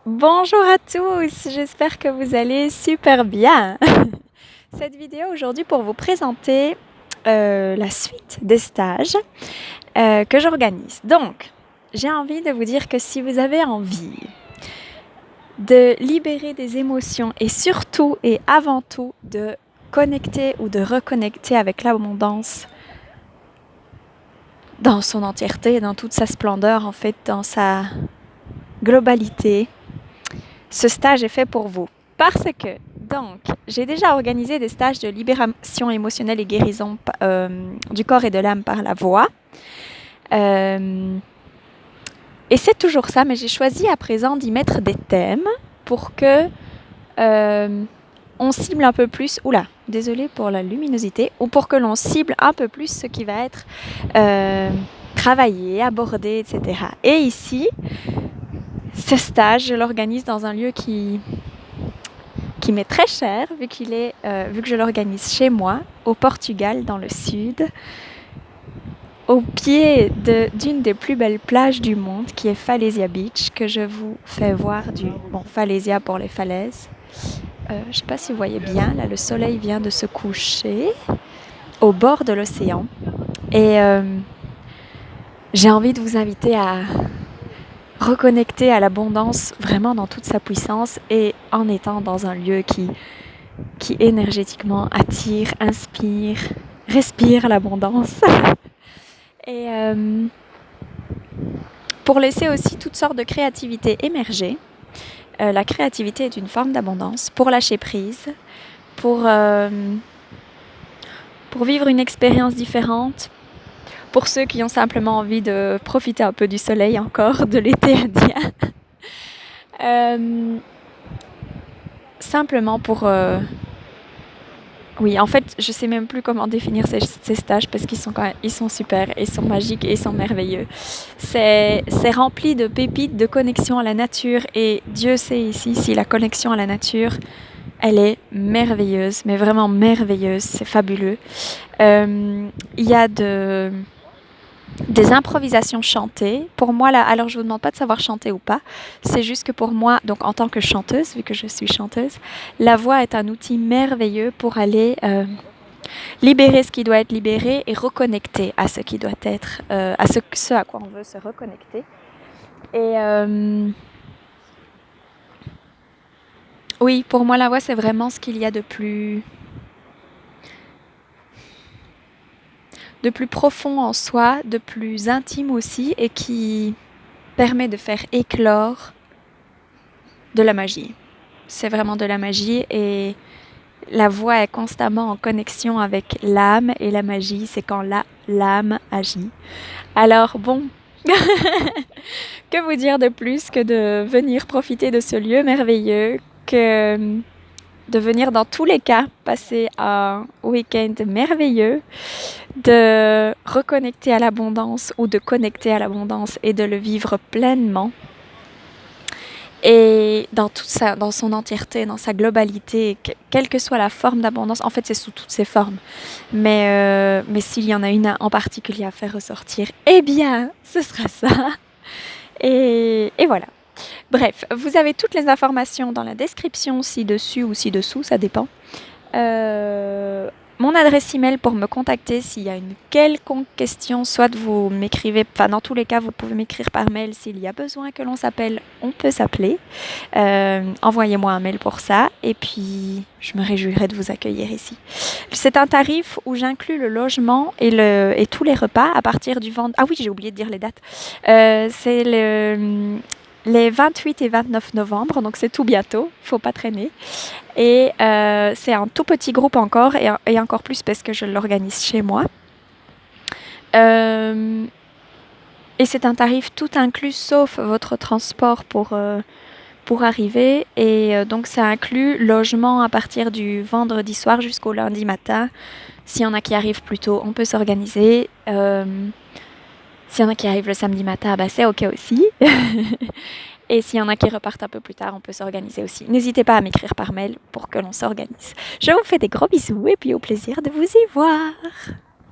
Bonjour à tous, j'espère que vous allez super bien. Cette vidéo aujourd'hui pour vous présenter la suite des stages que j'organise. Donc, j'ai envie de vous dire que si vous avez envie de libérer des émotions et surtout et avant tout de connecter ou de reconnecter avec l'abondance dans son entièreté, dans toute sa splendeur, en fait, dans sa globalité, ce stage est fait pour vous. Parce que, donc, j'ai déjà organisé des stages de libération émotionnelle et guérison du corps et de l'âme par la voix. Et c'est toujours ça, mais j'ai choisi à présent d'y mettre des thèmes pour que on cible un peu plus, désolée pour la luminosité, ou pour que l'on cible un peu plus ce qui va être travaillé, abordé, etc. Et ici, ce stage, je l'organise dans un lieu qui m'est très cher, vu que je l'organise chez moi, au Portugal, dans le sud, au pied d'une des plus belles plages du monde, qui est Falaisia Beach, que je vous fais voir Falaisia pour les falaises. Je ne sais pas si vous voyez bien, là le soleil vient de se coucher au bord de l'océan. Et j'ai envie de vous inviter à reconnecter à l'abondance vraiment dans toute sa puissance et en étant dans un lieu qui énergétiquement attire, inspire, respire l'abondance. Et pour laisser aussi toutes sortes de créativité émerger. La créativité est une forme d'abondance pour lâcher prise, pour vivre une expérience différente, pour ceux qui ont simplement envie de profiter un peu du soleil encore, de l'été indien. Simplement pour... Oui, en fait, je sais même plus comment définir ces stages parce qu'ils sont super, ils sont magiques et ils sont merveilleux. C'est rempli de pépites, de connexion à la nature et Dieu sait ici si la connexion à la nature, elle est merveilleuse, mais vraiment merveilleuse, c'est fabuleux. Il y a des improvisations chantées. Pour moi, là, alors je vous demande pas de savoir chanter ou pas. C'est juste que pour moi, donc en tant que chanteuse, vu que je suis chanteuse, la voix est un outil merveilleux pour aller libérer ce qui doit être libéré et reconnecter à ce qui doit être, à ce à quoi on veut se reconnecter. Et oui, pour moi, la voix, c'est vraiment ce qu'il y a de plus profond en soi, de plus intime aussi, et qui permet de faire éclore de la magie. C'est vraiment de la magie et la voix est constamment en connexion avec l'âme et la magie, c'est quand l'âme agit. Alors bon, que vous dire de plus que de venir profiter de ce lieu merveilleux, que de venir dans tous les cas passer un week-end merveilleux, de reconnecter à l'abondance ou de connecter à l'abondance et de le vivre pleinement. Et dans son entièreté, dans sa globalité, quelle que soit la forme d'abondance, en fait c'est sous toutes ses formes, mais s'il y en a une en particulier à faire ressortir, eh bien ce sera ça. Et voilà. Bref, vous avez toutes les informations dans la description ci-dessus ou ci-dessous, ça dépend. Mon adresse email pour me contacter s'il y a une quelconque question, soit vous m'écrivez, enfin dans tous les cas vous pouvez m'écrire par mail s'il y a besoin que l'on s'appelle, on peut s'appeler. Envoyez-moi un mail pour ça et puis je me réjouirai de vous accueillir ici. C'est un tarif où j'inclus le logement et tous les repas à partir du vendredi. Ah oui, j'ai oublié de dire les dates. C'est les 28 et 29 novembre, donc c'est tout bientôt, faut pas traîner. Et c'est un tout petit groupe encore, et encore plus parce que je l'organise chez moi. Et c'est un tarif tout inclus, sauf votre transport pour arriver. Et donc ça inclut logement à partir du vendredi soir jusqu'au lundi matin. S'il y en a qui arrivent plus tôt, on peut s'organiser. S'il y en a qui arrivent le samedi matin, bah c'est ok aussi. Et s'il y en a qui repartent un peu plus tard, on peut s'organiser aussi. N'hésitez pas à m'écrire par mail pour que l'on s'organise. Je vous fais des gros bisous et puis au plaisir de vous y voir.